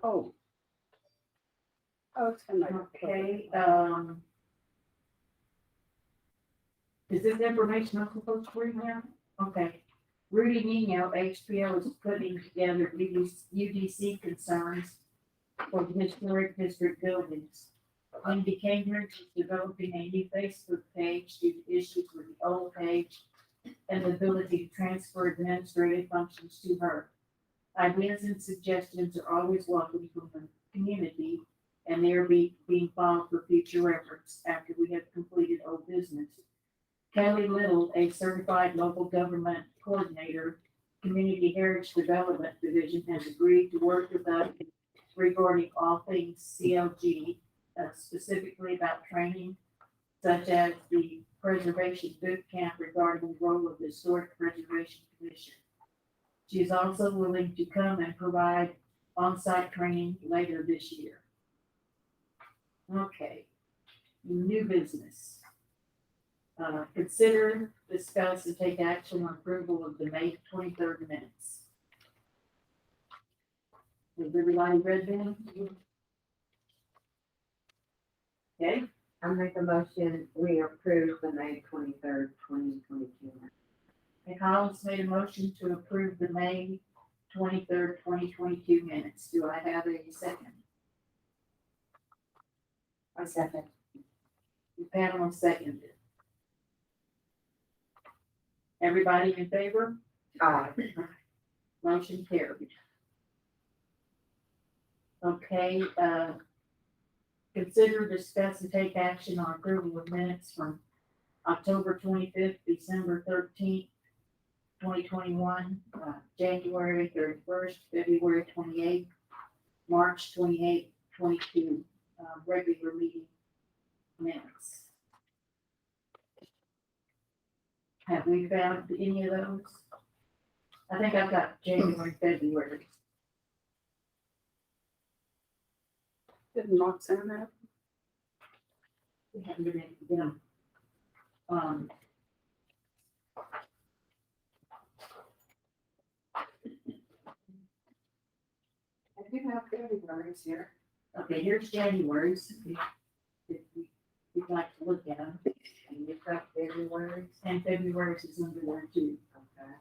Oh. Oh, it's in there. Okay, is this information I'm supposed to read now? Okay. Rudy Nino, HPO, is putting together UDC concerns for the historic district buildings. Wendy Cambridge is developing a new Facebook page due to issues with the old page and the ability to transfer administrative functions to her. Ideas and suggestions are always welcome from the community, and they are being filed for future reference after we have completed old business. Kelly Little, a certified local government coordinator, Community Heritage Development Division, has agreed to work with us regarding all things CLG, specifically about training, such as the preservation boot camp regarding the role of the Historic Preservation Commission. She is also willing to come and provide on-site training later this year. Okay, new business. Consider, discuss, and take action on approval of the May 23rd minutes. Has everybody read them? Okay, I make a motion, we approve the May 23rd, 2022. Collins made a motion to approve the May 23rd, 2022 minutes. Do I have a second? I second. Pamela seconded. Everybody in favor? Aye. Motion carried. Okay, consider, discuss, and take action on approval of minutes from October 25th, December 13th, 2021, January 31st, February 28th, March 28th, 22, regular meeting minutes. Have we found any of those? I think I've got January, February. Didn't Mark send that? We haven't been into them. I do have February's here. Okay, here's January's. If you'd like to look at them. And you've got February's? And February's is under there too, Okay.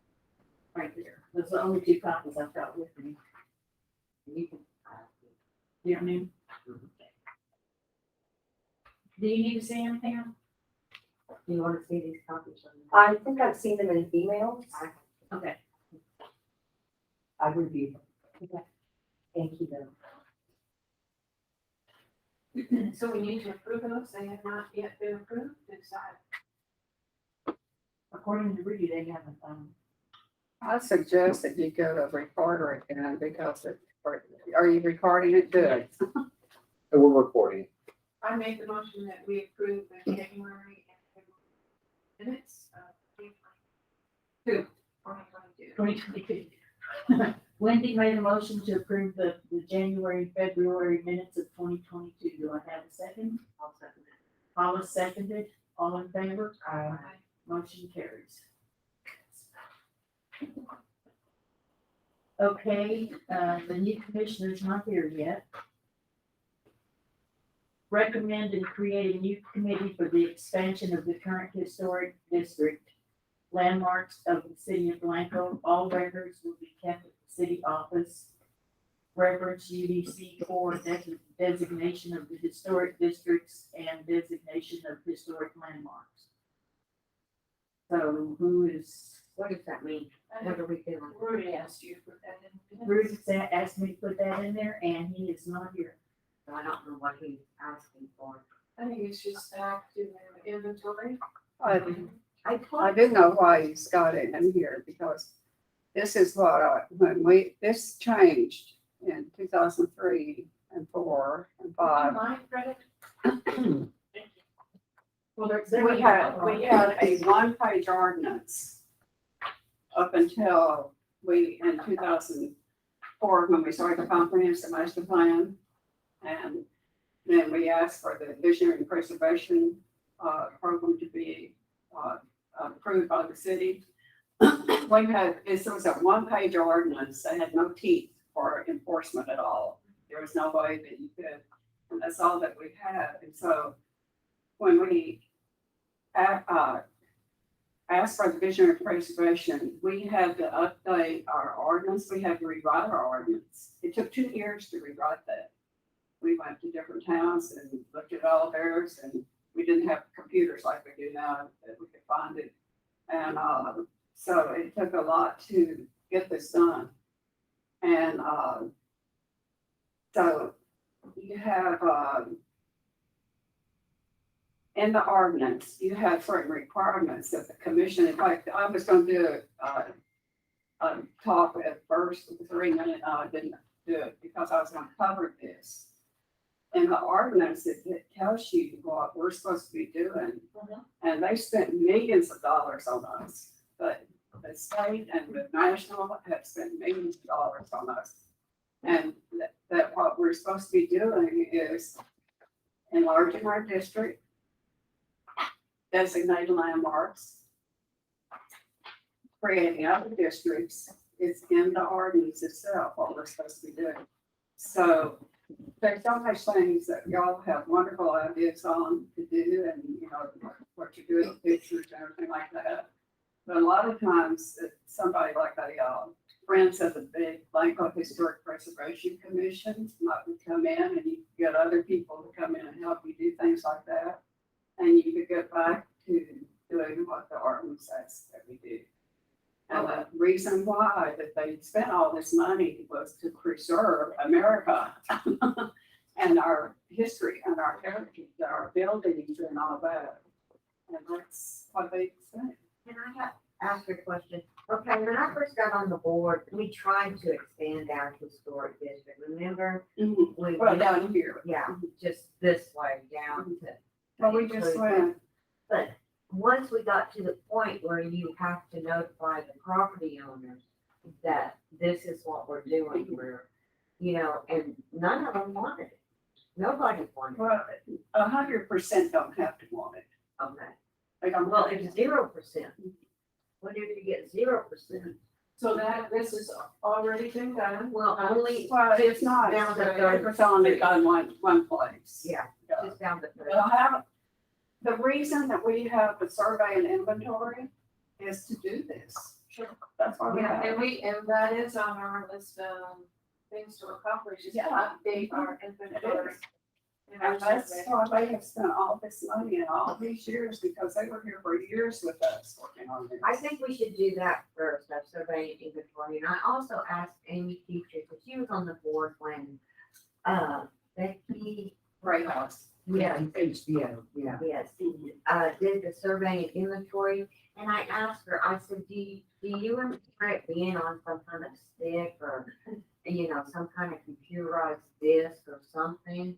right there. Those are the only two copies I've got with me. You can, You know what I mean? Do you need to see anything? do you want to see these copies? I think I've seen them in emails. Okay. I reviewed them. Okay. Thank you though. So we need to approve those, they have not yet been approved, is that? According to Rudy, they haven't, I suggest that you go to recorder again because are you recording it? Good. And we're recording. I made the motion that we approve the January and February minutes of 2022. 2022. Wendy made a motion to approve the January, February minutes of 2022. Do I have a second? I'll second it. Paula seconded. All in favor? Aye. Motion carries. Okay, the new commissioner's not here yet. Recommend and create a new committee for the expansion of the current historic district. Landmarks of the city of Blanco, all records will be kept at the city office. Reference UDC for designation of the historic districts and designation of historic landmarks. So who is, What does that mean? What are we doing? Rudy asked you to put that in. Bruce asked me to put that in there and he is not here. I don't know what he's asking for. I think it's just back to the inventory. I I didn't know why he's got it in here because this is what, this changed in 2003 and 4 and 5. Mine, credit? Well, We had a one-page ordinance up until in 2004, when we started the comprehensive master plan. And then we asked for the visionary and preservation program to be approved by the city. This was a one-page ordinance that had no teeth for enforcement at all. It there was no way that you could, and that's all that we had. And so when we asked for the visionary preservation, we had to update our ordinance, we had to rewrite our ordinance. It took 2 years to rewrite that. We went to different towns and looked at all theirs, and we didn't have computers like we do now that we could find it. And so it took a lot to get this done. And so you have in the ordinance, you have certain requirements that the commission, in fact, I was going to do a talk at first with 3 minutes, I didn't do it because I was going to cover this. In the ordinance, it tells you what we're supposed to be doing. And they spent millions of dollars on us, but the state and the national have spent millions of dollars on us. And that what we're supposed to be doing is enlarging our district, designated landmarks, creating other districts. It's in the ordinance itself, what we're supposed to be doing. So there's so much things that y'all have wonderful ideas on to do, and you know, what you're doing, pictures and everything like that. But a lot of times, somebody like a friends of the big Blanco Historic Preservation Commission might come in, and you get other people to come in and help you do things like that. And you could get back to doing what the ordinance says that we do. And the reason why that they spent all this money was to preserve America and our history and our heritage, our buildings and all that. And that's what they spent. Can I ask a question? Okay, when I first got on the board, we tried to expand our historic district, remember? We Well, down here. Yeah, just this way down to. Well, we just went, But once we got to the point where you have to notify the property owners that this is what we're doing, you know, and none of them wanted it. Nobody wanted it. well, 100% don't have to want it. Okay. They don't. Well, it's 0%. What if you get 0%? So this has already been done. Well, only, Well, it's not, Down to 30. it's only done one place. yeah, just down to 30. Well, the reason that we have the survey and inventory is to do this. Sure. That's why we Yeah, have. and that is on our list of things to accomplish, is to Yeah. update our inventory. And that's why they have spent all this money in all these years, because they were here for years with us working on this. I think we should do that first, that survey and inventory. And I also asked Amy Teacher, because she was on the board when, Becky, Great house. yeah, HBO, yeah. yes, did the survey and inventory. And I asked her, I said, do you remember being on some kind of stick or, you know, some kind of computerized disc or something?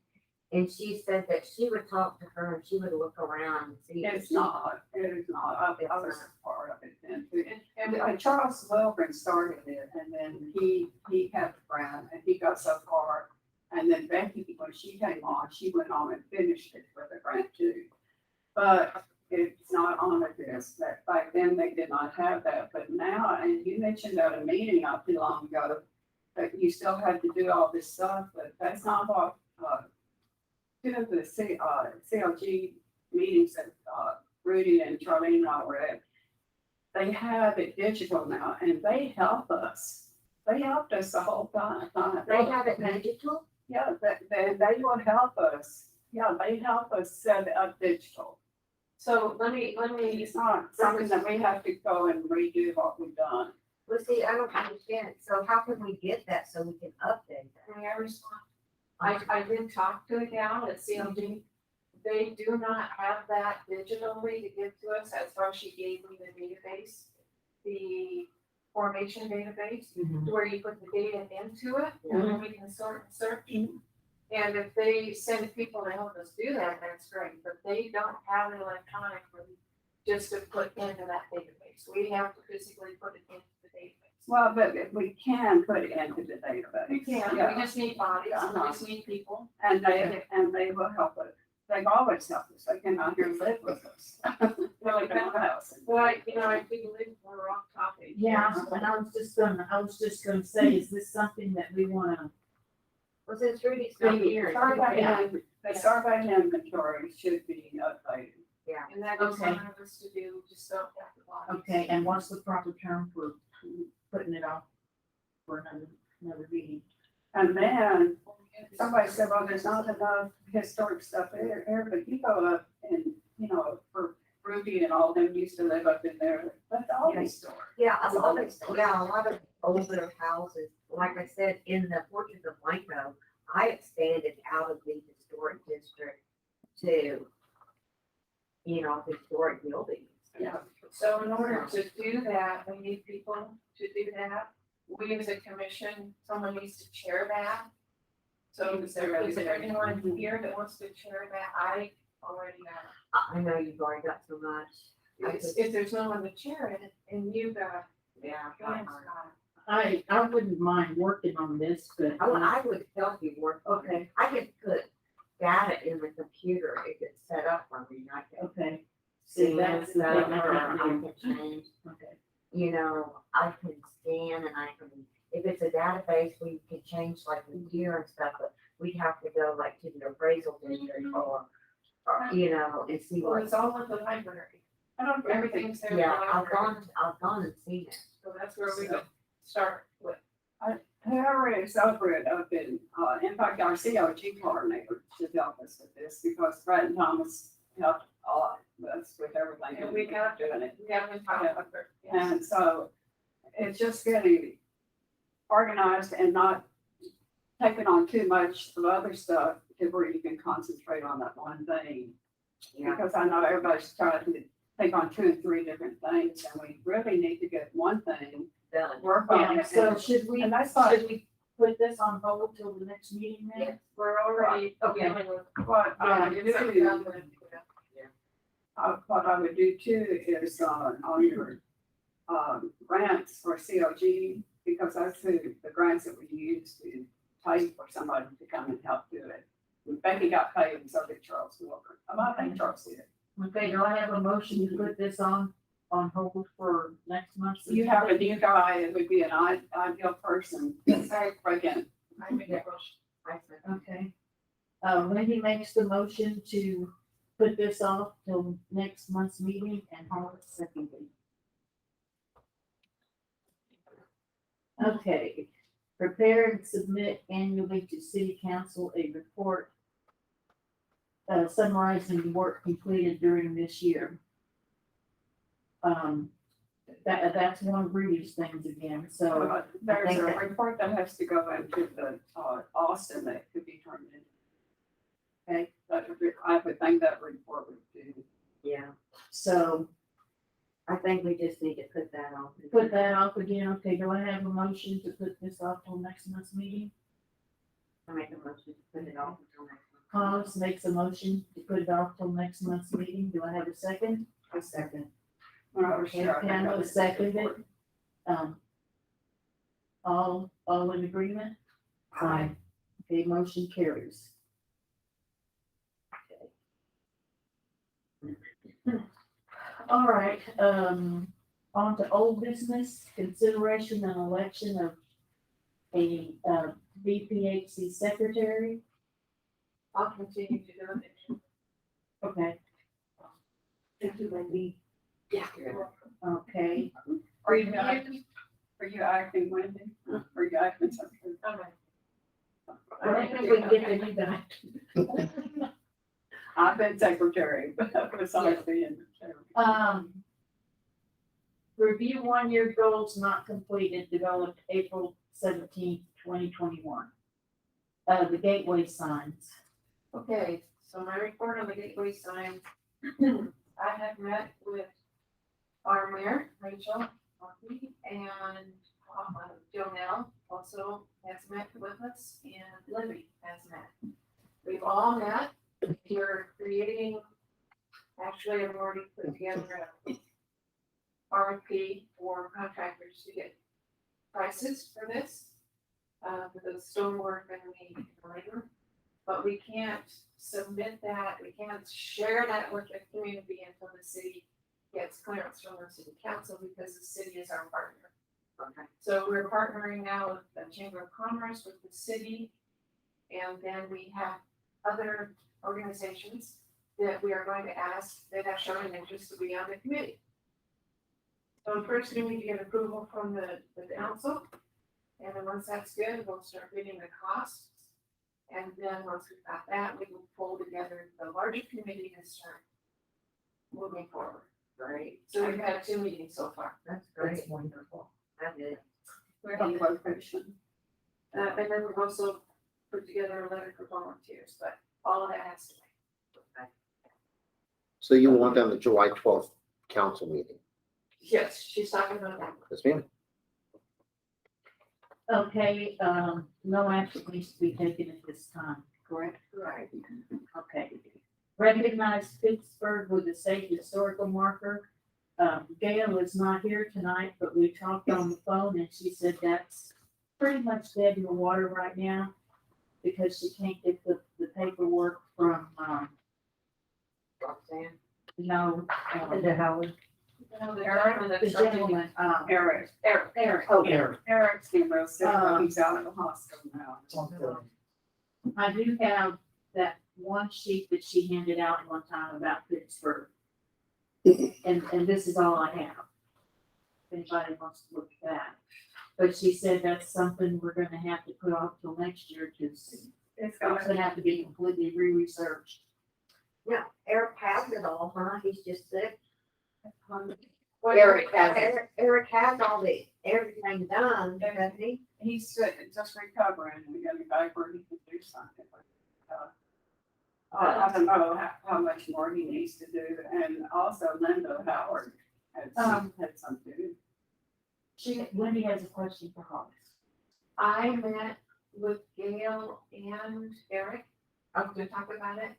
And she said that she would talk to her and she would look around and see. if It's she- not, it is not. I was part of it then too. And Charles Wilgren started it, and then he had the grant and he got so far. And then Becky, when she came on, she went on and finished it for the grant too. But it's not on a disc. That back then they did not have that, but now, and you mentioned at a meeting not too long ago, that you still had to do all this stuff, but that's not what, two of the CLG meetings that Rudy and Charlene and I were at, they have it digital now, and they help us. They helped us the whole time. They have it digital? Yeah, they will help us. Yeah, they help us set it up digital. So let me, It's not something that we have to go and redo what we've done. Well, see, I don't understand. So how can we get that so we can update that? may I respond? I did talk to a gal at CLG. They do not have that digitally to give to us. That's why she gave me the database, the formation database, where you put the data into it, and then we can sort and search. And if they send people to help us do that, that's great, but they don't have it electronically just to put into that database. We have to physically put it into the database. Well, but we can put it into the database. We can, Yeah. we just need bodies, we just need people. And they will help us. They've always helped us. They came out here and lived with us. Really good house. But I do believe we're off topic. Yeah, and I was just gonna say, is this something that we wanna Well, since Rudy's not here. The survey inventory should be updated. Yeah, And that is Okay. one of us to do, just don't have to log. Okay, and what's the proper term for putting it off for another meeting? And then somebody said, well, there's not enough historic stuff here, but you go up and, you know, for Ruby and all them used to live up in there, that's always stored. yeah, That's a lot always of, yeah, a lot of older houses, like I said, in the Fortress of Blanco, I expanded out of the historic district to, you know, historic buildings. Yeah. So in order to do that, we need people to do that. We as a commission, someone needs to chair that. So is there anyone here that wants to chair that? I already have. I know you've already got so much. If there's no one to chair it, and you got, Yeah. hands I wouldn't mind working on this, but. I would help you work on it. Okay, I could put data in the computer if it's set up for me, I can okay, see see, that's that's the thing or I I can can do. change, Okay, you know, I can scan and I can, if it's a database, we can change like the year and stuff, but we'd have to go like to the appraisal district or, you know, and see Well, what. it's all at the library. I don't, Everything's there. at the Yeah, I've library. gone and seen it. So that's where we would start with. whoever is over it up in fact, our COG coordinator should help us with this because Brad and Thomas helped a lot with us with everything. And we got doing it. We haven't talked about it. Yes. And so it's just getting organized and not taking on too much of other stuff to where you can concentrate on that one thing. Yeah, Because I know everybody's trying to take on 2 and 3 different things and we really need to get one thing, done. work on yeah, it. so should we, And that's why, should we put this on hold till the next meeting then? Yes. We're already Okay. dealing with. what I would It's something I'm do, gonna do. what I would do too is on your grants for COG, because that's the grants that we use to pay for somebody to come and help do it. Becky got paid and so did Charles Walker. I think Charles did. Okay, do I have a motion to put this on hold for next month? You have a new guy, it would be an ideal person. Sorry, Break in. I make a motion. I said, Okay. Wendy makes the motion to put this off till next month's meeting and Howard secondly. Okay, prepare and submit annually to city council a report summarizing the work completed during this year. That's one of Rudy's things again, so, There's a report that has to go into the Austin that could be turned in. Okay, I would think that report would do. yeah, so I think we just need to put that on. put that off again. Okay, do I have a motion to put this off till next month's meeting? I make a motion to put it off until next month. Thomas makes a motion to put it off till next month's meeting. Do I have a second? A second. When I was Okay, sure. Pamela seconded. All in agreement? Aye. Okay, motion carries. Okay. All right, on to old business, consideration and election of a, BPHC secretary. I'll continue to do it. Okay, Thank you, Wendy. Yeah. okay, Are you acting Wendy? Are you acting secretary? Okay. I think we can get the new guy. I've been secretary, besides being. Review 1-year goals not completed, developed April 17th, 2021. The gateway signs. Okay, so my report on the gateway sign, I have met with our mayor, Rachel, Hockey, and Jonelle also has met with us, and Libby has met. We've all met, we're creating, actually, I've already put together a RFP for contractors to get prices for this, for the stonework and the labor. But we can't submit that, we can't share that with the community until the city gets clearance from the city council because the city is our partner. Okay. So we're partnering now with the Chamber of Commerce, with the city, And then we have other organizations that we are going to ask that have shown an interest to be on the committee. So first we need to get approval from the council. And then once that's good, we'll start getting the costs. And then once we've got that, we will pull together the larger committee and start moving forward. Great, So we've had 2 meetings so far. that's great, That's wonderful. that's it. We're on location. And then we've also put together a letter for volunteers, but all of that has to wait. So you want on the July 12th council meeting? Yes, she's talking about that. Yes, ma'am. Okay, no action needs to be taken at this time, correct? Right. Okay. Recognize Pittsburgh with a state historical marker. Gail is not here tonight, but we talked on the phone and she said that's pretty much dead in the water right now because she can't get the paperwork from, Roxanne? no, The Howard. the gentleman, Eric, Eric. Oh, Eric. Eric's been real sick, but he's out of the hospital now. I do have that one sheet that she handed out one time about Pittsburgh. And this is all I have. If anybody wants to look at that. But she said that's something we're gonna have to put off till next year, cause It's gonna have to be completely re-researched. Yeah, Eric has it all, huh? He's just sick. Eric has it. Eric has everything done, doesn't he? He's just recovering, and we got a guy where he can do something. I don't know how much more he needs to do, and also Linda Howard had some to do. Wendy has a question for Hollis. I met with Gail and Eric, to talk about it.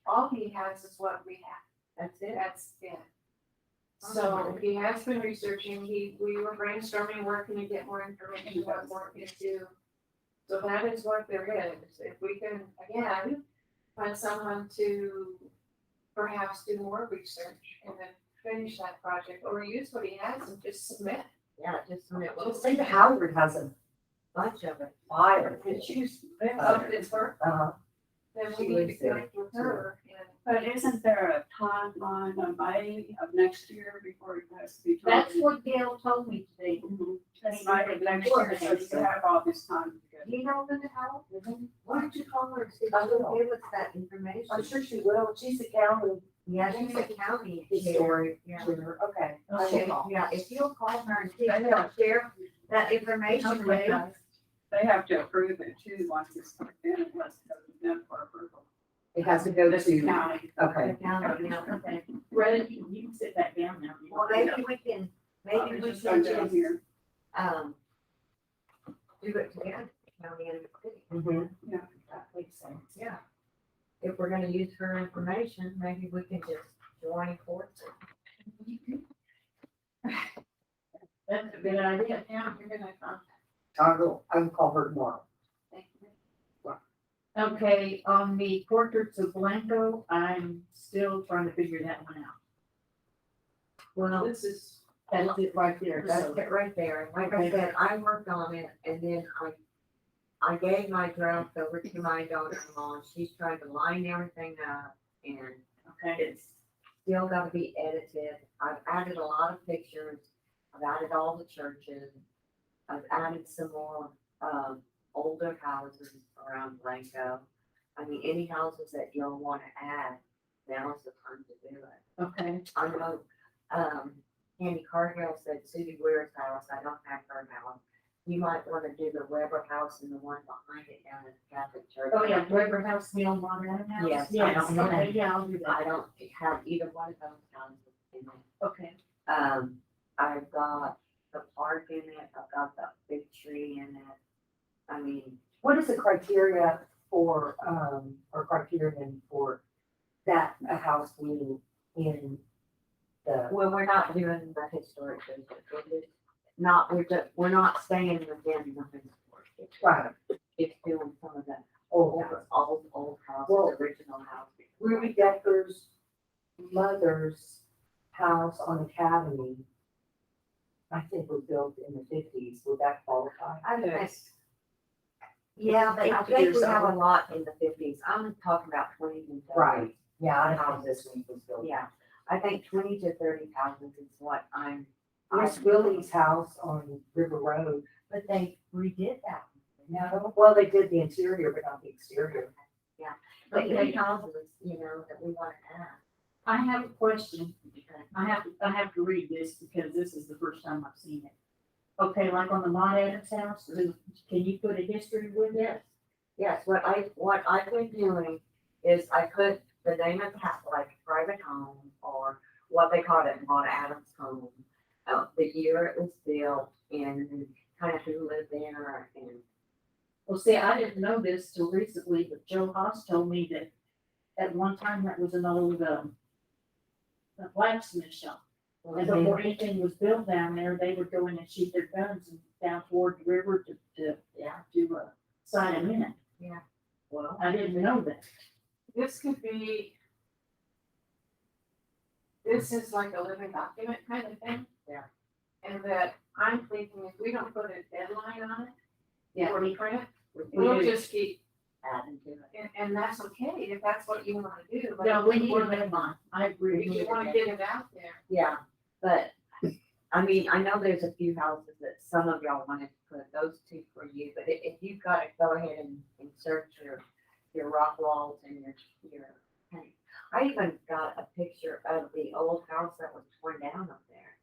All he has is what we have. That's it. That's it. So he has been researching, we were brainstorming, where can we get more information, what more can we do? So that is what there is. If we can, again, find someone to perhaps do more research and then finish that project, or use what he has and just submit. Yeah, just a minute. Well, State Howard has a Bunch of it. fire. And she's been up in Pittsburgh, then we She need to lives there, connect with her and. But isn't there a timeline of May of next year before it has to be? That's what Gail told me today. Mhm. That's May of next year, so you have all this time to get. Do you know Linda Howard? Why don't you call her and see if I she'll will. give us that information? I'm sure she will. She's the county Yeah, she's a county chair. historian. Yeah. Okay. I will Okay. call. Yeah, if you'll call her and see if she'll share that information with us. They have to approve it too, once it's put in, it has to go to them for approval. It has to go This to, county. okay. The county, you know. Okay. Brett, you can sit back down now. Well, maybe we can, maybe we Just can go down just, here. do it together, county and the city. Mhm. That makes sense. Yeah. If we're gonna use her information, maybe we can just join forces. That's a good idea. Yeah, you're gonna, I will call her tomorrow. thank you. Okay, on the portraits of Blanco, I'm still trying to figure that one out. Well, This is, That's it right there. that's it right there. And like I said, I worked on it and then I gave my draft over to my daughter-in-law and she's trying to line everything up and Okay. it's still gotta be edited. I've added a lot of pictures. I've added all the churches. I've added some more, older houses around Blanco. I mean, any houses that you'll wanna add, now is the time to do it. Okay. I know, Andy Cargill said Sudie Ware's house, I don't have her house. You might wanna do the Weber house and the one behind it down at the Catholic Church. Oh, yeah, Weber House, Neil Montana House? Yes, I Yes, don't know. okay, yeah, I'll do I that. don't have either one of those houses in it. Okay. I've got the park in it, I've got the big tree in it. I mean, What is the criteria for, or criterion for that, a house being in the, well, we're not doing the historic district, we're not staying within the historic district. right, It's doing some of the old, old houses, Well, original houses. Ruby Decker's mother's house on Academy, I think was built in the 50s. Would that qualify? I think, Yes. Yeah, but I Fifty think or we have so. a lot in the fifties. I'm talking about 20s and 30s. Right, yeah, I know this one was built. Yeah, I think 20 to 30,000 is what I'm, Miss Willie's house on River Road, but they redid that. no, well, they did the interior, but not the exterior. But Okay. any houses, that we want to add. I have a question. I have to read this because this is the first time I've seen it. Okay, like on the Mont Adams house, can you put a history with it? Yes, what I've been doing is I put the name of the house, like private home, or what they call it, Mont Adams home, the year it was built, and kind of who lived there, and Well, see, I didn't know this till recently, but Joe Haas told me that at one time that was an old, a blacksmith shop. And before anything was built down there, they would go in and shoot their guns and down toward the river to sign them in. well, I didn't know that. This could be, this is like a living document kind of thing. Yeah. And that I'm thinking if we don't put a deadline on it, Yeah. or print, We we'll do. just keep, adding to it. and that's okay if that's what you wanna do. but No, we if need we're- a deadline. I agree. If you wanna get it out there. Yeah, but, I mean, I know there's a few houses that some of y'all wanted to put those two for you, but if you've got to go ahead and insert your rock walls and your paint. I even got a picture of the old house that was torn down up there.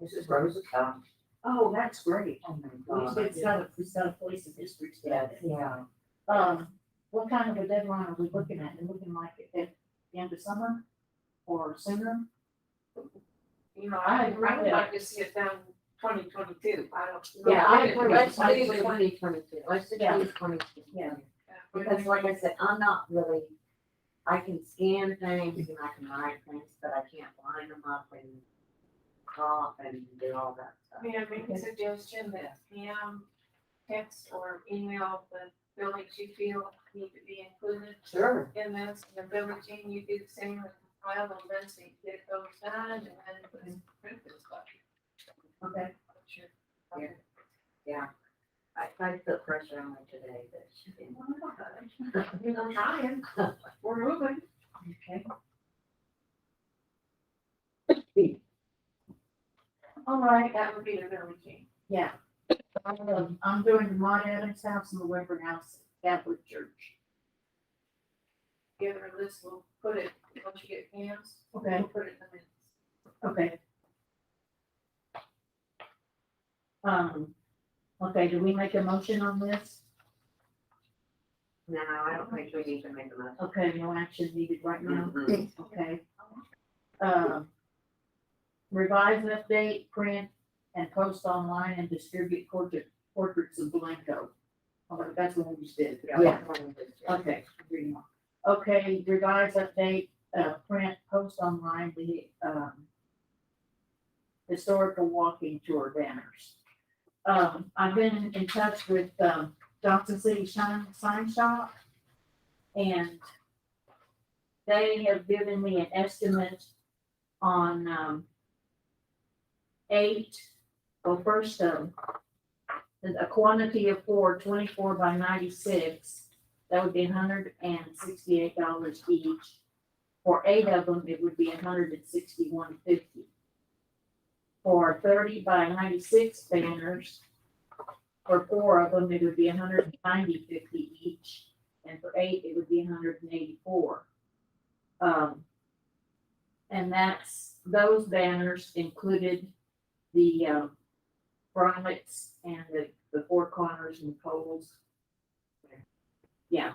This is Roosevelt. Oh, that's great. Oh my God. It's got a place in districts that. Yeah, What kind of a deadline are we looking at? We're looking like at the end of summer or sooner? You know, I would like to see it done 2022. I don't. Yeah, I agree. Let's I do agree. 2022, let's just Yeah. do 2022. Yeah. Because like I said, I'm not really, I can scan things and I can write things, but I can't line them up and crop and do all that stuff. May I make a suggestion that Pam text or email the buildings you feel need to be included sure. in this, and the village team, you do the same with file the list and get those done, and then print this copy. Okay. Sure. Yeah. I tried to put pressure on her today, but she didn't. We're trying, we're moving. Okay. All right, That would be the village team. yeah. I'm doing the Mont Adams house and the Weber house at Catholic Church. Together a list, we'll put it, once you get Pam's, Okay. we'll put it in the minutes. Okay. Okay, do we make a motion on this? No, I don't think we need to make a motion. Okay, no action needed right now, Mhm. okay. Revise, update, print, and post online and distribute portraits of Blanco. Oh, that's what we just did. Yeah. Okay, reading on. Okay, revise, update, print, post online, the, historical walking tour banners. I've been in touch with, Johnson City Sign Shop, and they have given me an estimate on, 8, well, first, a quantity of 24 by 96, that would be $168 each. For 8 of them, it would be $161.50. For 30 by 96 banners, for 4 of them, it would be $190.50 each, and for 8, it would be $184. And those banners included the grommets and the 4 corners and poles. Yeah,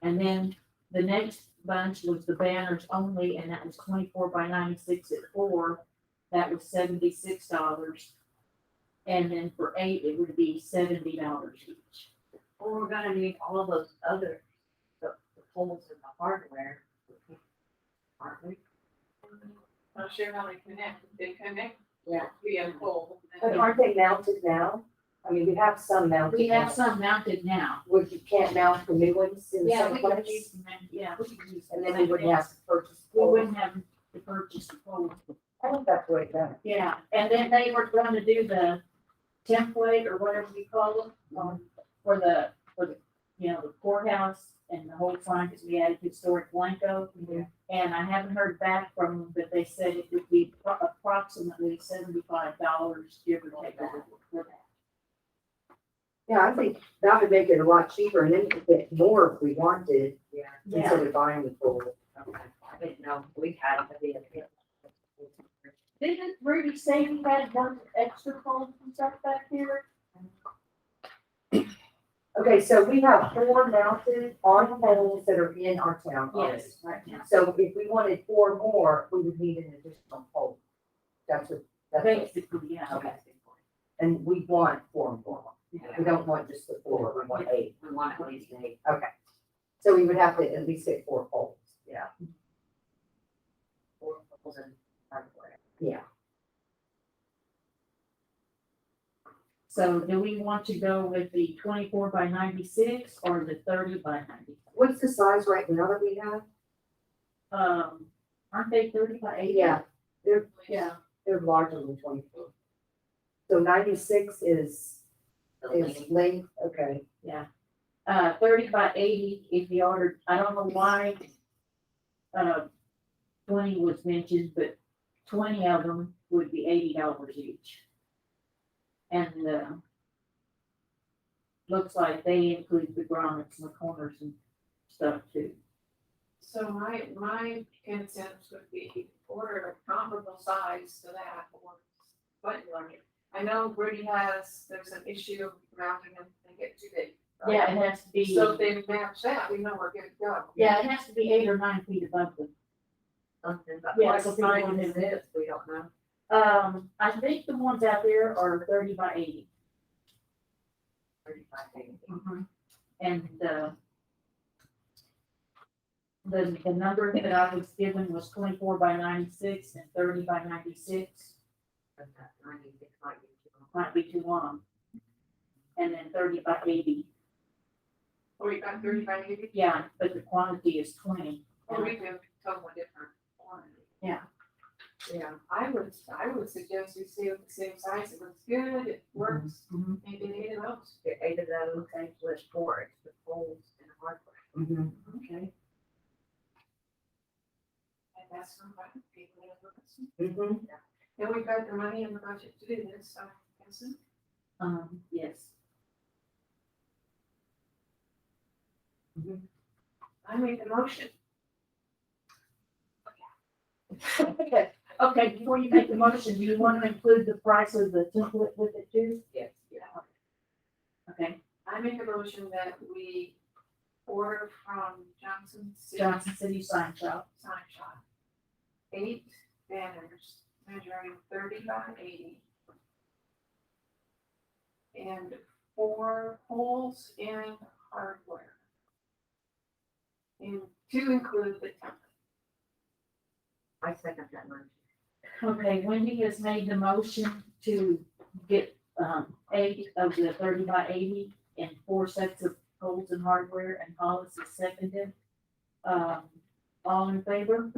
and then the next bunch was the banners only, and that was 24 by 96 at 4. That was $76. And then for 8, it would be $70 each. Well, we're gonna need all of those other, the poles and the hardware. Aren't we? Not sure how they connect, they connect Yeah. via pole. But aren't they mounted now? I mean, we have some mounted. We have now. some mounted now. Would you can't mount the new ones in the Yeah, same we could place? use them, yeah, we could use them. And then we wouldn't have to purchase. We wouldn't have to purchase the poles. I think that's the way it's done. Yeah, and then they were gonna do the template or whatever you call it, for the for the, the courthouse and the whole sign, because we added historic Blanco. And I haven't heard back from them, but they said it would be approximately $75, give or take, for that. Yeah, I think that would make it a lot cheaper and then we could get more if we wanted, Yeah. instead of buying the full. Okay. I didn't know we had to be a bit. Didn't Rudy say he had one extra phone and stuff back here? Okay, so we have 4 mounted on poles that are in our town already. Yes, right now. So if we wanted 4 more, we would need an additional pole. That's what, Basically, yeah. Okay. And we want 4 more. Yeah. We don't want just the 4, we want 8. We want at least 8. Okay. So we would have to at least get 4 poles. Yeah. 4 poles and hardware. Yeah. So do we want to go with the 24 by 96 or the 30 by 90? What's the size right now that we have? Aren't they 30 by 80? Yeah, they're, Yeah. they're larger than 24. So 96 is length, okay. 30 by 80, if you ordered, I don't know why, 20 was mentioned, but 20 of them would be $80 each. And, looks like they include the grommets and the corners and stuff too. So my consensus would be order a comparable size to that or slightly larger. I know Rudy there's an issue of mounting them and get too big. right? Yeah, it has to be, So if they match that, we know we're good to go. yeah, it has to be 8 or 9 feet above them. Something, but Yeah, what so size people is can- this? We don't know. I think the ones out there are 30 by 80. 35 maybe. And, the number that I was given was 24 by 96 and 30 by 96, But that 96 might be too long. might be too long. And then 30 by 80, Or we got 30 by 80, yeah, but the quantity is 20. or we can totally different quantity. Yeah. I would suggest we stay with the same size. It looks good, it works, Mhm. maybe 8 of those. Get 8 of those, with 4 extra poles and hardware. Mm-hmm. Okay. And that's from what people are looking. Mm-hmm. And we've got the money in the budget to do this, so I guess. Yes. I make the motion. Okay, before you make the motion, do you want to include the price of the template with it too? Yes. Okay, I make a motion that we order from Johnson City Johnson City Sign Shop. Sign Shop 8 banners measuring 30 by 80. And 4 poles in hardware. And to include the template. I second that motion. Okay, Wendy has made the motion to get, 8 of the 30 by 80 and 4 sets of poles and hardware, and Hollis has seconded. All in favor?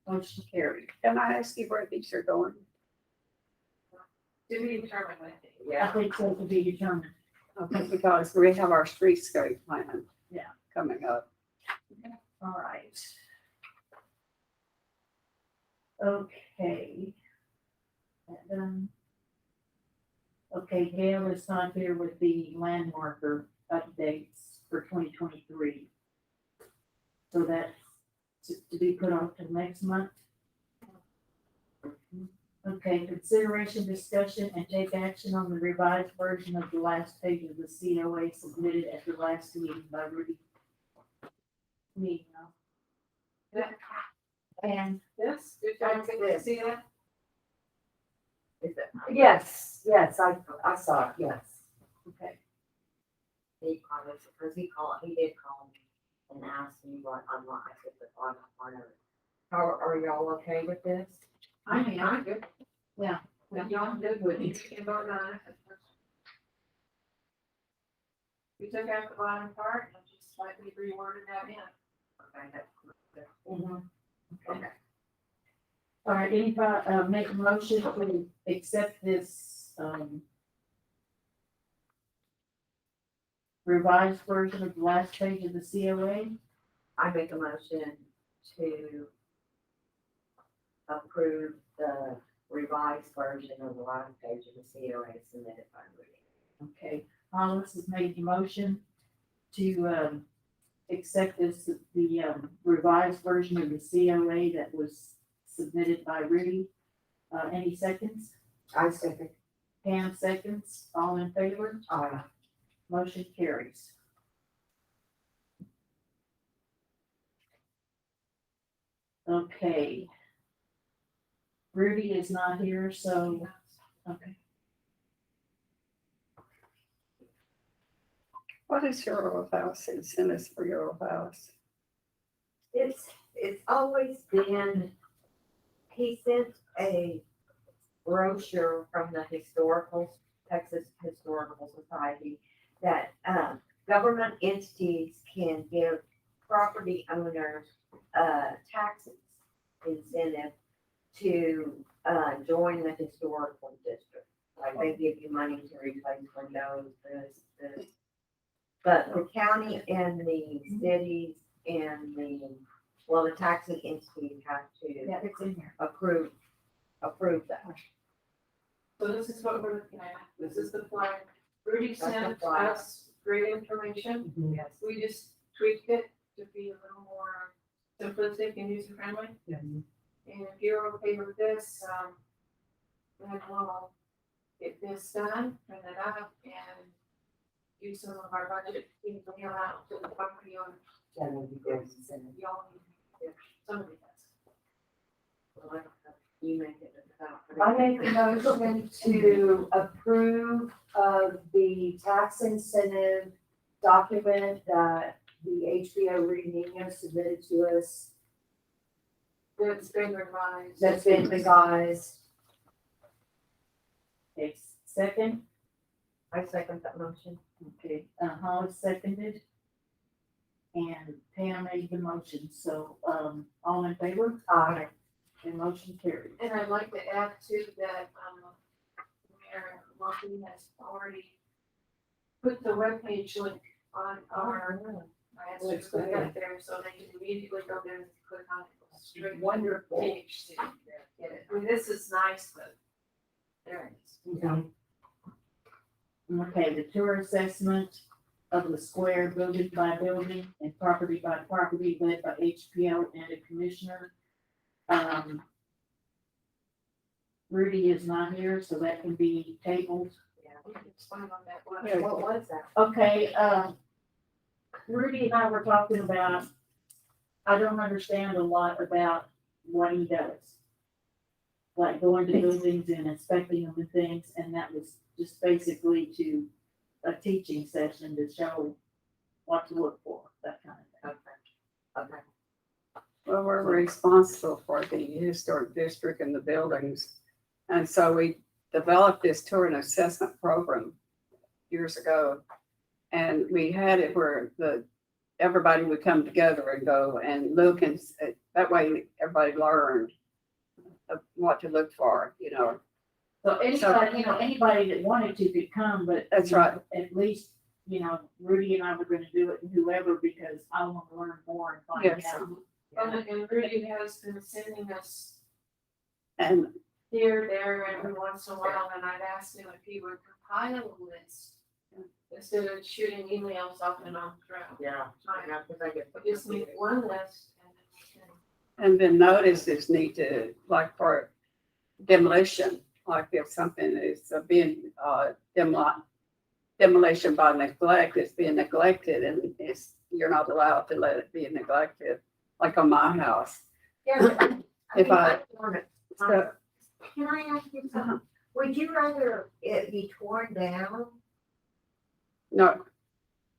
Motion carried. Can I ask you where these are going? To be determined, I think. I think so to be determined. Okay, because we have our streetscape plan. Yeah. Coming up. All right. Okay. That done. Okay, Gail is not here with the landmarker updates for 2023. So that's to be put off to next month. Okay, consideration, discussion, and take action on the revised version of the last page of the COA submitted at the last meeting by Rudy. And Yes, did y'all get to see that? Is it? Yes, I saw it, yes. okay, He called us, because he did call me and asked me what I'm not, I said, the bottom part of it. How, are y'all okay with this? I mean, I'm good. Yeah. But y'all good with it. You can vote on it. We took out the bottom part and just slightly reworded that in. Okay, that's good. okay. All right, anybody, make a motion to accept this, revised version of the last page of the COA. I make a motion to approve the revised version of the last page of the COA submitted by Rudy. Okay, Hollis has made the motion to, accept this, the, revised version of the COA that was submitted by Rudy. Any seconds? I second. Pam seconds, all in favor? Motion carries. Okay. Rudy is not here, so, okay. What is your old house incentives for your old house? It's always been, he sent a brochure from the Texas Historical Society that, government entities can give property owners, tax incentive to, join the historical district. Like they give you money to replace windows, this. But the county and the cities and the taxing entities have Yeah, to it's in here. approve that. So this is what we're looking at. This is the plan. Rudy That's the sent plan. us great information. Yes. We just tweaked it to be a little more simplistic and user friendly. Yes. And if you're okay with this, then we'll get this done, print it out, and use some of our budget to mail out to the property owners. That would be good. Y'all need to, somebody does. You make it without. I make the motion to approve of the tax incentive document that the HBO Reading submitted to us. It's been revised. That's been revised. Okay, second, I second that motion. okay, Hollis seconded. And Pam made the motion, so, all in favor? Aye. And motion carried. And I'd like to add too that, Mayor Murphy has already put the webpage link on our, I asked her to put that there so they can immediately go there and click on it. Go straight Wonderful. page to get it. I mean, this is nice, but there it is. Okay, the tour assessment of the square building by building and property by property led by HPL and a commissioner. Rudy is not here, so that can be tabled. Yeah, we can explain on that one. Yeah. What was that? Okay, Rudy and I were talking about, I don't understand a lot about what he does. Like going to buildings and inspecting them and things, and that was just basically to a teaching session to show what to look for, that kind of thing. Okay. Well, we're responsible for the historic district and the buildings. And so we developed this tour and assessment program years ago. And we had it where everybody would come together and go and look, and that way everybody learned of what to look for, you know. So anybody that wanted to could come, but. That's right. At least, Rudy and I were gonna do it, and whoever, because I want to learn more and find Yes. out. And Rudy has been sending us And here, there, every once in a while, and I've asked him if he would compile a list instead of shooting emails off and on throughout. Yeah. Time. Because I get. We just need one list and then we can. And then notices need to, like for demolition, like if something is being demolition by neglect, it's being neglected and you're not allowed to let it be neglected, like on my house. Yeah. If I- So, can I ask you something? Would you rather it be torn down?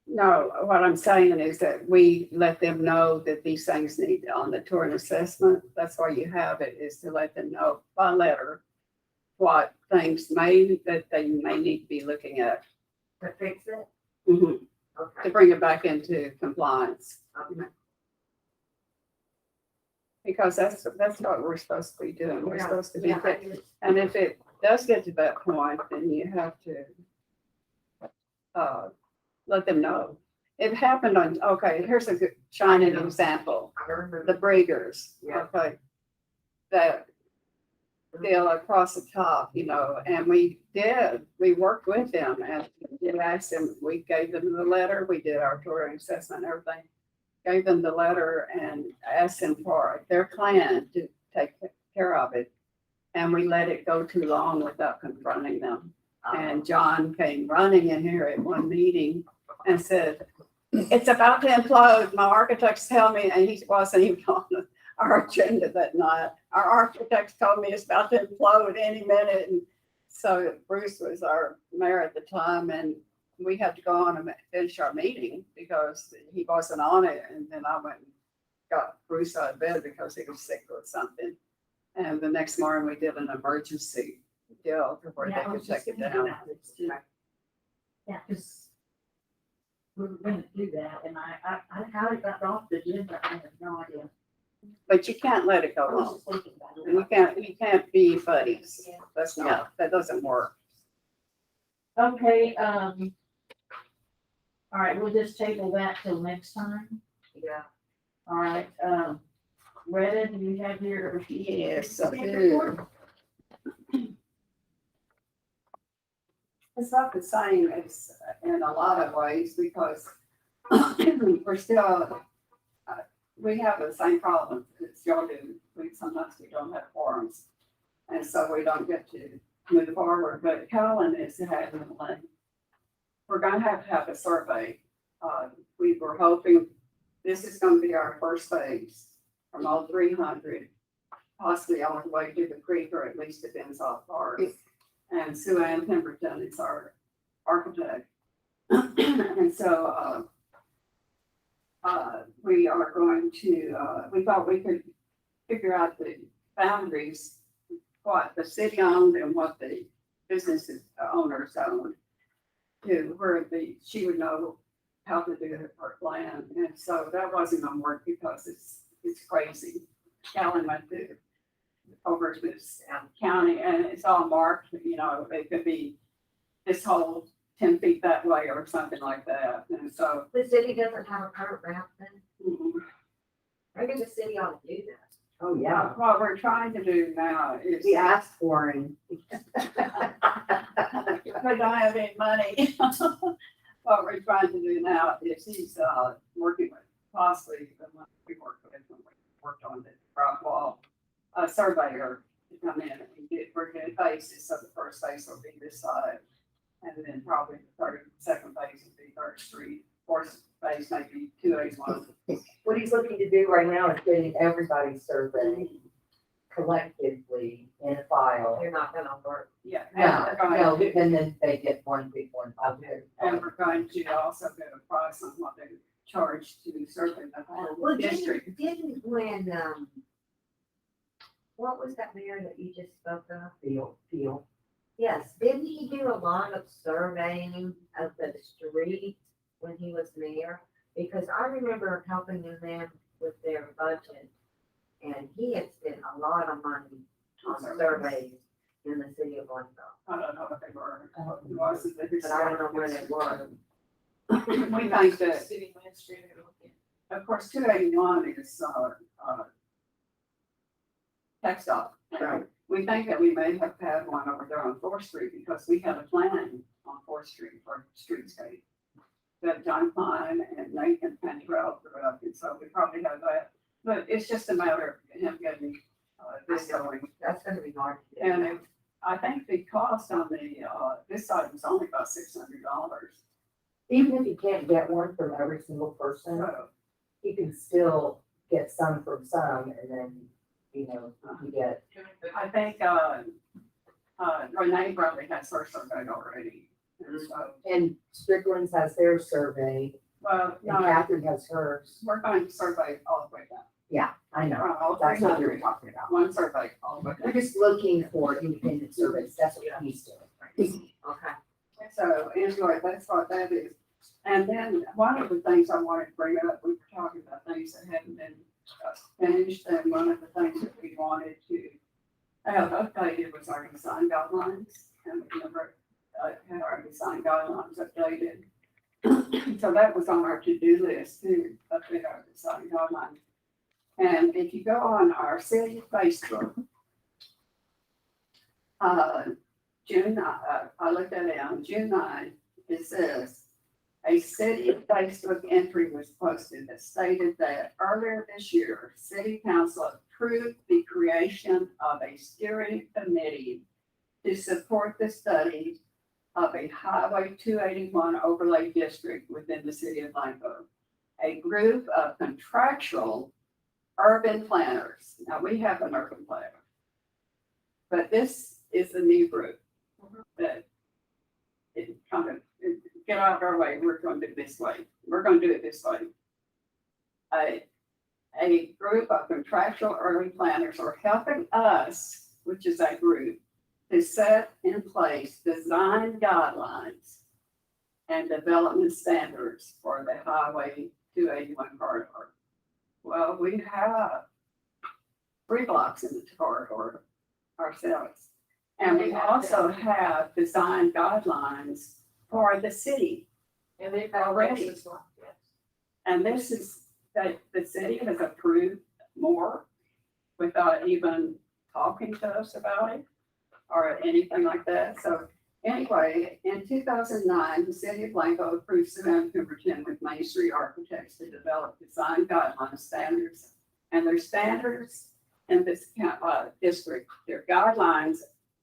No, what I'm saying is that we let them know that these things need on the tour and assessment. That's why you have it, is to let them know by letter what things that they may need to be looking at. To fix it? To Okay. bring it back into compliance. Okay. Because that's what we're supposed to be doing. We're Yeah, supposed to be, yeah, I just- and if it does get to that point, then you have to let them know. It happened on, okay, here's a good shining example, I remember. the Breeders, Yeah. okay? That deal across the top, and we worked with them and we asked them, we gave them the letter, we did our touring assessment and everything. Gave them the letter and asked them for their plan to take care of it. And we let it go too long without confronting them. And John came running in here at one meeting and said, it's about to implode. My architects tell me, and he wasn't even on our agenda that night. Our architects told me it's about to implode any minute. And so Bruce was our mayor at the time, and we had to go on and finish our meeting because he wasn't on it. And then I went and got Bruce out of bed because he was sick or something. And the next morning we did an emergency deal where Yeah, I they was could just take it thinking down. about it too. Yeah, because we were gonna do that, and how it got off the agenda, I have no idea. But you can't let it I go was on. just thinking about it. You can't be buddies. That's not, that doesn't work. Okay, all right, we'll just table that till next time. Yeah. All right, Retta, do you have your? Yes, I do. It's not the same as in a lot of ways because we're still, we have the same problem as y'all do. Sometimes we don't have forums. And so we don't get to move forward, but Colin is having one. We're gonna have a survey. We were hoping this is gonna be our first phase from all 300, possibly all the way to the creek, or at least to Benzoff Park. And Sue Ann Pemberton is our architect. And so, we are going to, we thought we could figure out the boundaries, what the city owned and what the businesses owners owned, to where she would know how to do her plan. And so that wasn't gonna work because it's crazy. Alan went to over to this county and it's all marked, it could be this whole 10 feet that way or something like that. And so, The city doesn't have a current map then? mm, Maybe the city ought to do that. Oh, yeah. what we're trying to do now is. We asked for him. We don't have any money. What we're trying to do now is he's working with possibly the one we worked with when we worked on the rock wall, a surveyor to come in and we're doing phases. So the first phase will be this side. And then probably the second phase will be Third Street. Fourth phase maybe 281. What he's looking to do right now is getting everybody's survey collectively in a file. You're not gonna work. Yeah. No, then they get one big one. And we're going to also get a price on what they charge to survey the whole Well, district. didn't when, what was that mayor that you just spoke of? Feel. Yes, didn't he do a lot of surveying of the streets when he was mayor? Because I remember helping them with their budget. And he had spent a lot of money on surveys in the city of Glenville. I don't know what they were. But I don't know where they were. We think that, City administrator looking. of course, 281 is, text off. Right. We think that we may have had one over there on 4th Street because we had a plan on 4th Street for streetscape. That John Klein and Nathan Cantrell grew up, and so we probably have that. But it's just a matter of him getting this going. That's gonna be hard to do. And I think the cost on the, this side was only about $600. Even if you can't get one from every single person, So, you can still get some from some and then, you get. I think, Renee probably has her survey already. And so, And Strickland's has their survey, well, and no, Catherine has hers. we're going to survey all the way down. Yeah, I know. From all That's what we were 300, talking about. one survey all the way We're down. just looking for independent surveys. That's what he's doing. Okay. So anyway, that's what that is. And then one of the things I wanted to bring up, we were talking about things that hadn't been finished, and one of the things that we wanted to have updated was our design guidelines. And we never had our design guidelines updated. So that was on our to-do list too, up at our design guideline. And if you go on our city Facebook, I looked at it on June 9, it says, a city Facebook entry was posted that stated that earlier this year, city council approved the creation of a steering committee to support the study of a Highway 281 overlay district within the city of Blanco. A group of contractual urban planners. Now, we have an urban planner. But this is a new group that it kind of, get out of our way, we're going to do it this way. We're going to do it this way. A group of contractual urban planners are helping us, which is a group, to set in place design guidelines and development standards for the Highway 281 corridor. Well, we have 3 blocks in the corridor ourselves. And we also have design guidelines for the city. And they've got Already. this one, yes. And this is that the city has approved more without even talking to us about it or anything like that. So anyway, in 2009, the city of Blanco approved Savannah Pemberton with Main Street Architects to develop design guidelines standards. And their standards in this district, their guidelines,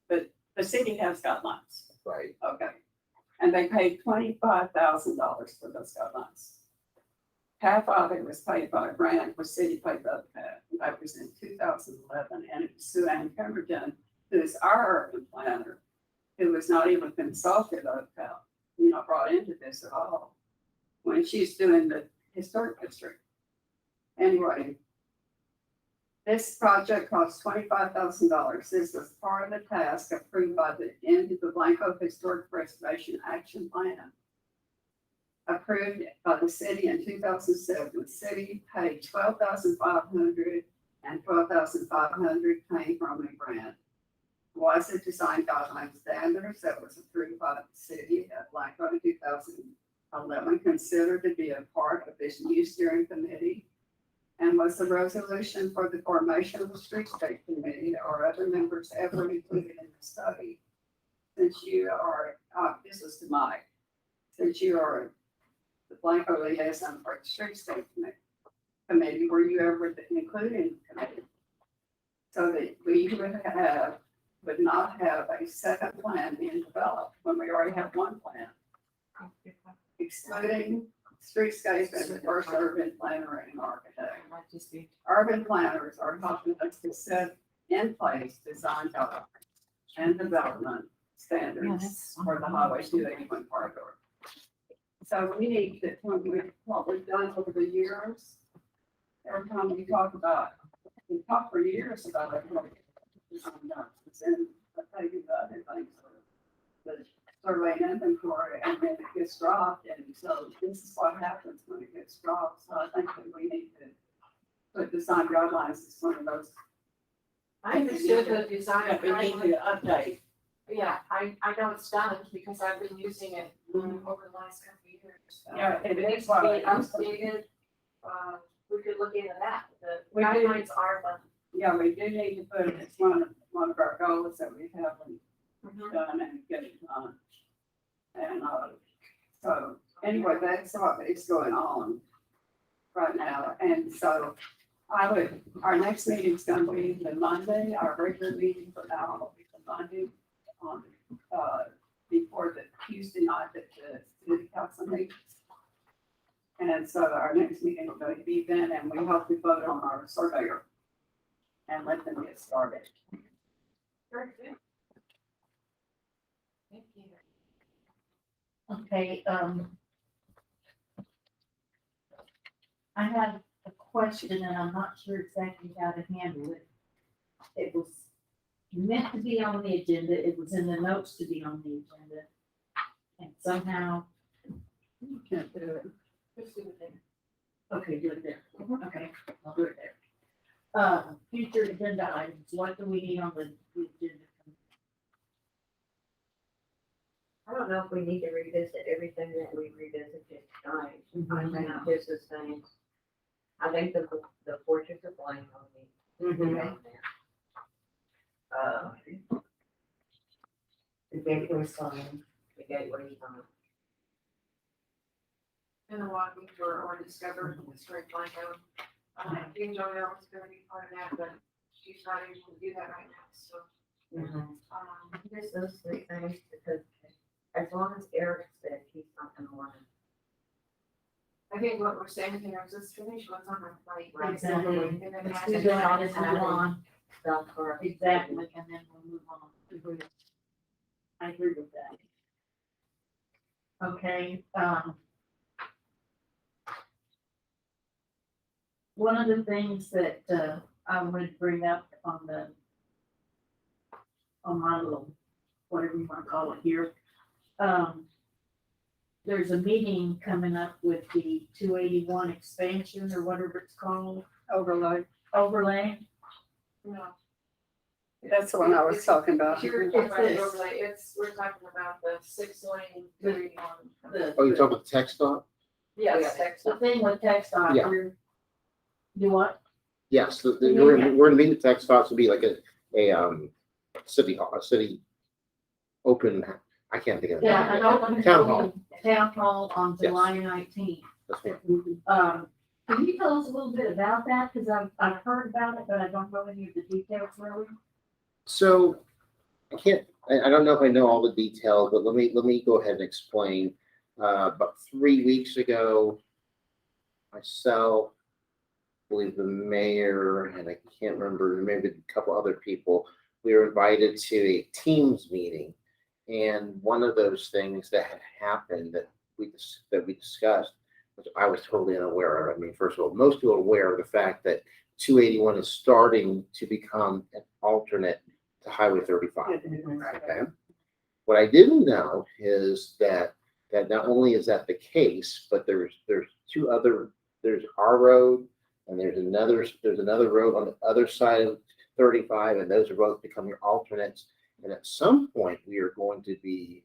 but the city has guidelines. Right. Okay. And they paid $25,000 for those guidelines. Half of it was paid by a grant, the city paid the other half. That was in 2011, and it was Sue Ann Pemberton, who is our urban planner, who was not even consulted about, brought into this at all, when she's doing the historic district. Anyway, this project cost $25,000. This was part of the task approved by the end of the Blanco Historic Preservation Action Plan. Approved by the city in 2007. The city paid $12,500 and $12,500 came from a grant. Was it design guideline standards that was approved by the city of Blanco in 2011 considered to be a part of this new steering committee? And was the resolution for the formation of the streetscape committee or other members ever included in the study? Since you are, this is to Mike, since you are the Blanco liaison for the streetscape committee, were you ever included in the committee? So that we would not have a second plan being developed when we already have one plan, excluding streetscape as the first urban planner and architect. Urban planners are helping us to set in place design guidelines and development standards for the Highway 281 corridor. So we need to, what we've done over the years, every time we talk for years about it, and taking the other things, the survey and inventory, and then it gets dropped, and so this is what happens when it gets dropped. So I think that we need to put design guidelines as one of those. I understood the design. That we need to update. Yeah, I know it's done because I've been using it over the last couple of years. Yeah, it It needs is to be what. updated. We could look into that. The We do. guidelines are, but Yeah, we do need to put it as one of our goals that we haven't done and get it done. And, so, anyway, that's what is going on right now. And so our next meeting's gonna be the Monday, our regular meeting for now will be the Monday on, before the Tuesday night that the city council meets. And so our next meeting will be then, and we hope to vote on our surveyor and let them get started. very good. Thank you. Okay, I have a question and I'm not sure exactly how to handle it. It was meant to be on the agenda, it was in the notes to be on the agenda. And somehow, You can't do it. Just do it there. okay, do it there. Okay, I'll do it there. Future agenda items, what do we need on the agenda? I don't know if we need to revisit everything that we revisited nice. I think this is things, I think the portraits are blank on me. Mhm. The gateway sign. The gateway sign. And the walking tour or discover the straight line down. Joelle is gonna be part of that, but she's not able to do that right now, so. Just those three things, because as long as Eric's there, he's not gonna want I think what we're saying here is let's finish what's on our plate. Right. Exactly. And then Let's add do it that on and to move on. stuff for. Exactly, and then we'll move on. I agree with that. Okay, one of the things that, I would bring up on my little, whatever you wanna call it here, there's a meeting coming up with the 281 expansion or whatever it's called, Overload. overlay. No. That's the one I was talking about. You're talking about the overlay, we're talking about the 6 lane, 31. The, Oh, you're talking about the text dot? Yes, the thing with text dot, Yeah. you what? Yes, we're gonna meet the text dots to be like a city hall, a city open, I can't think of it. Yeah, an open Town hall. Town hall on Yes. July 19th. That's right. Can you tell us a little bit about that? Cause I've heard about it, but I don't know any of the details really. So I don't know if I know all the details, but let me go ahead and explain. About 3 weeks ago, myself, I believe the mayor, and I can't remember, maybe a couple other people, we were invited to a Teams meeting. And one of those things that had happened that we discussed, which I was totally unaware of. I mean, first of all, most people are aware of the fact that 281 is starting to become an alternate to Highway 35. Okay. What I didn't know is that not only is that the case, but there's two other, there's our road and there's another road on the other side of 35, and those are both becoming alternates. And at some point, we are going to be,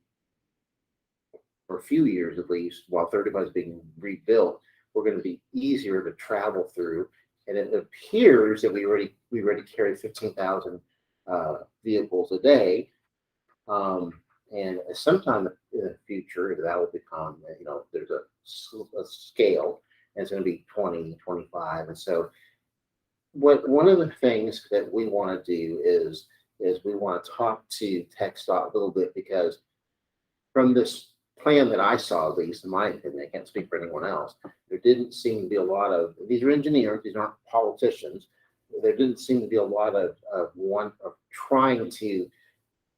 for a few years at least, while 35 is being rebuilt, we're going to be easier to travel through. And it appears that we already carry 15,000 vehicles a day. And sometime in the future, that will become, there's a scale, and it's going to be 20, 25. And so one of the things that we want to do is we want to talk to TxDOT a little bit, because from this plan that I saw, at least in my opinion, I can't speak for anyone else, there didn't seem to be a lot of, these are engineers, these aren't politicians, there didn't seem to be a lot of trying to,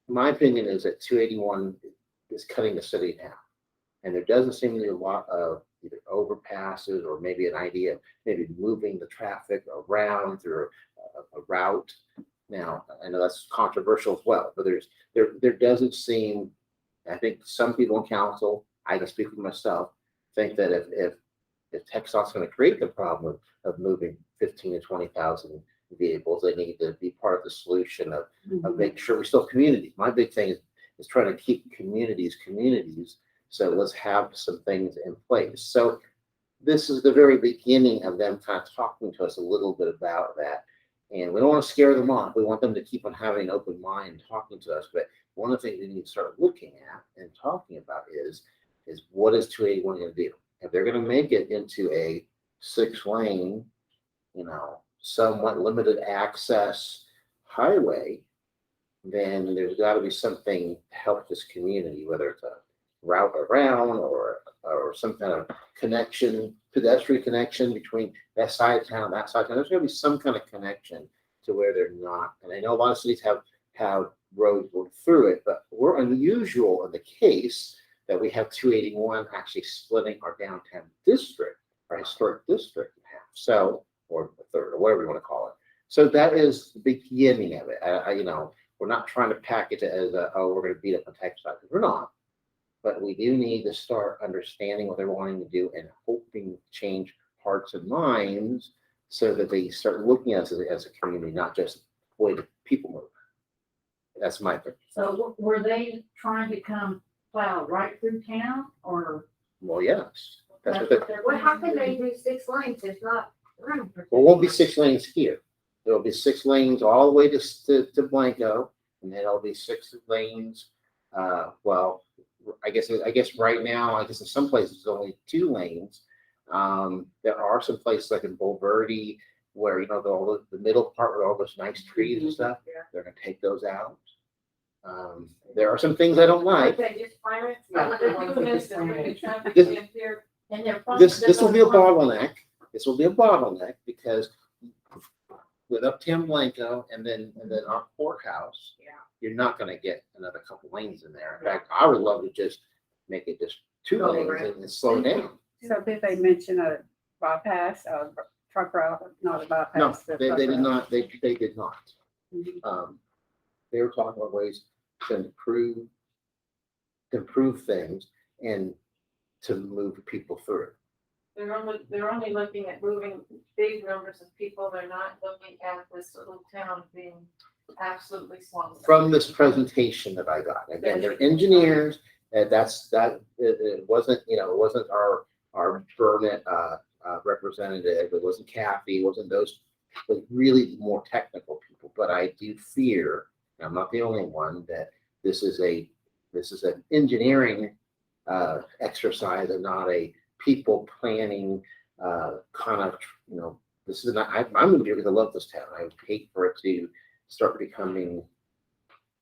my opinion is that 281 is cutting the city down. And there doesn't seem to be a lot of either overpasses or maybe an idea of maybe moving the traffic around through a route. Now, I know that's controversial as well, but there doesn't seem, I think some people in council, I can speak for myself, think that if TxDOT's going to create the problem of moving 15 to 20,000 vehicles, they need to be part of the solution of making sure we still have communities. My big thing is trying to keep communities. So let's have some things in place. So this is the very beginning of them kind of talking to us a little bit about that. And we don't want to scare them off. We want them to keep on having an open mind talking to us. But one of the things we need to start looking at and talking about is what is 281 going to do? If they're going to make it into a 6-lane, somewhat limited access highway, then there's got to be something to help this community, whether it's a route around or some kind of connection, pedestrian connection between that side of town, that side of town. There's going to be some kind of connection to where they're not. And I know a lot of cities have roads going through it, but we're unusual in the case that we have 281 actually splitting our downtown district, our historic district in half. So, or a third, or whatever you want to call it. So that is the beginning of it. We're not trying to package it as we're going to beat up on TxDOT, because we're not. But we do need to start understanding what they're wanting to do and hoping to change hearts and minds so that they start looking at us as a community, not just the way the people move. That's my opinion. So were they trying to come plow right through town or? Well, yes. That's what they're, Well, how can they do 6 lanes? It's not room for. well, won't be 6 lanes here. There'll be 6 lanes all the way to Blanco, and then there'll be 6 lanes, well, I guess right now, I guess in some places it's only 2 lanes. There are some places like in Bulverde where, the middle part with all those nice trees and stuff, they're gonna take those out. There are some things I don't like. They just plan it, they're doing this, they're making traffic This- jam here. And they're. This will be a bottleneck. This will be a bottleneck because with Uptown Blanco and then our courthouse, you're not gonna get another couple lanes in there. In fact, I would love to just make it just 2 Go lanes around. and slow down. So did they mention a bypass, a truck route, not a bypass? No, but they truck did route? not, they did not. Mhm. They were talking about ways to improve things and to move people through. They're only looking at moving big numbers of people, they're not looking at this little town being absolutely swamped. From this presentation that I got, again, they're engineers, and it wasn't, it wasn't our Burnett, representative, it wasn't Kathy, it wasn't those, but really more technical people, but I do fear, and I'm not the only one, that this is an engineering, exercise and not a people planning, kind of, this is not, I'm gonna be because I love this town. I would hate for it to start becoming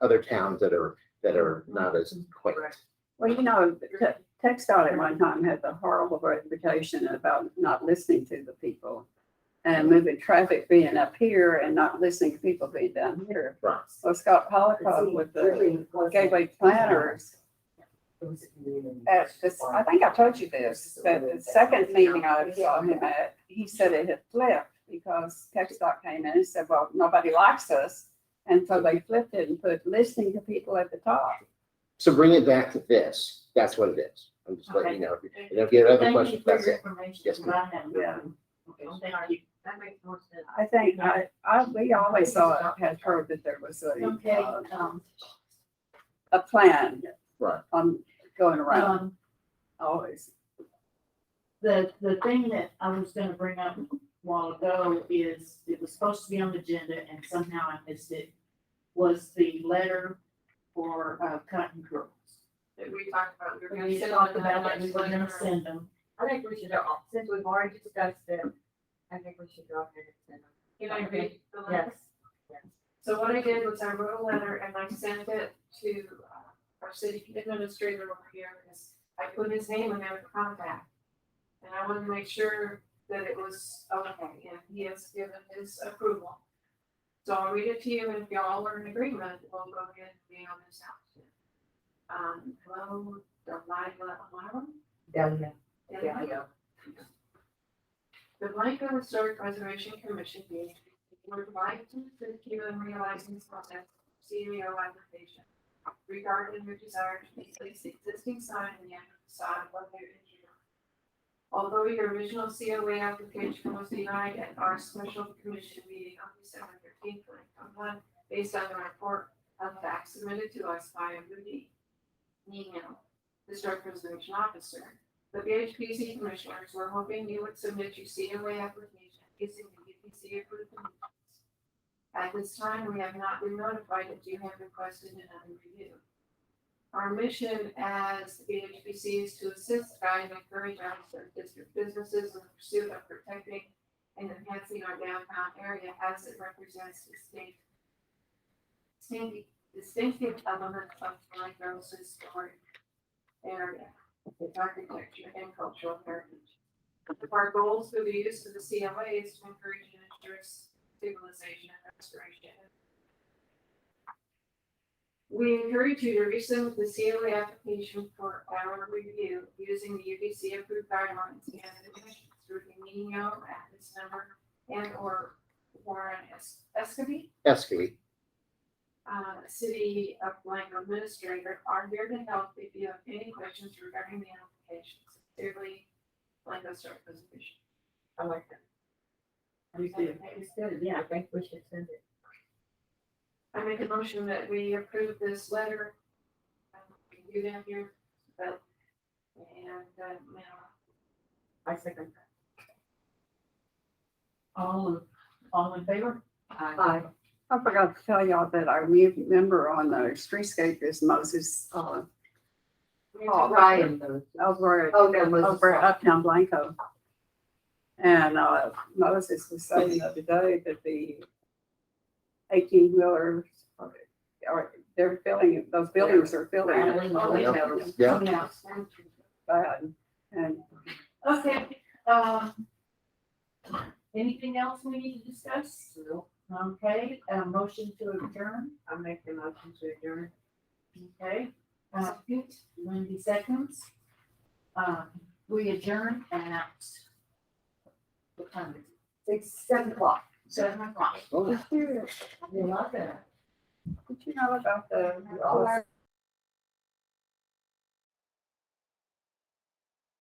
other towns that are not as quaint. Well, TxDOT at one time had the horrible reputation about not listening to the people and moving traffic being up here and not listening to people being down here. Right. Well, Scott Pollico with the Gateway Planners, I think I told you this, that the second meeting I saw him at, he said it had flipped because TxDOT came in and said, well, nobody likes us. And so they flipped it and put listening to people at the top. So bring it back to this. That's what it is. I'm just letting you know. And if you have other Thank you questions, for that's your it. information. Yes, ma'am. I have Yeah. none. Okay, thank you. That makes more sense. I think, we always had heard that there was Okay, a plan. Right. On going around, um, always. the thing that I was gonna bring up a while ago is, it was supposed to be on the agenda and somehow I missed it, was the letter for, cutting girls. That we talked about, we're gonna We sit talked on about that that, we were gonna next send them. I think we should, since we've already discussed it, I think we should go ahead and send them. Can I read the Yes. letter? So what I did was I wrote a letter and I sent it to our city administrator over here, because I put his name in there for contact. And I wanted to make sure that it was okay, and he has given his approval. So I'll read it to you, and if y'all are in agreement, we'll go ahead and be on this out. Hello, Delilah Alarm? Delia. Delia. The Blanco Historic Preservation Commission would like to assist you in realizing this process CEO application regarding your desire to replace the existing sign in the end facade of your engineer. Although your original COA application was denied at our special commission meeting on December 13th, 2021, based on the report of facts submitted to us by a Rudy Nino, Historic Preservation Officer. The BHPC commissioners were hoping you would submit your COA application using the UPC approved conditions. At this time, we have not been notified that you have requested another review. Our mission as the BHPC is to assist, guide, and encourage our district businesses in the pursuit of protecting and enhancing our downtown area as it represents distinctive elements of Blanco's historic area, its architecture and cultural heritage. Our goals through the use of the COA is to encourage and ensure stabilization and restoration. We encourage you to resubmit the COA application for our review using the UBC approved guidelines and the commissions through the Nino at this number and or Warren Escovy, Escalate. City of Blanco Administrator are here to help if you have any questions regarding the application. Sincerely, Blanco Historic Preservation. I like that. We do. It's good, yeah, I think we should send it. I make a motion that we approve this letter. You down here, but, and, now, I second All in favor? that. Aye. I forgot to tell y'all that our new member on the streetscape is Moses, Ryan, though. over, Oh, no, Moses. over at Uptown Blanco. And, Moses was saying the other day that the 18-wheelers are, they're filling, those buildings are filling Rattling the windows. Yeah. Yeah. bad. And Okay, anything else we need to discuss? Okay, motion to adjourn, I make the motion to adjourn. okay? Wendy seconds. We adjourn at what time is it? 7 o'clock. 7 o'clock. Oh. did you, You love it. did you know about the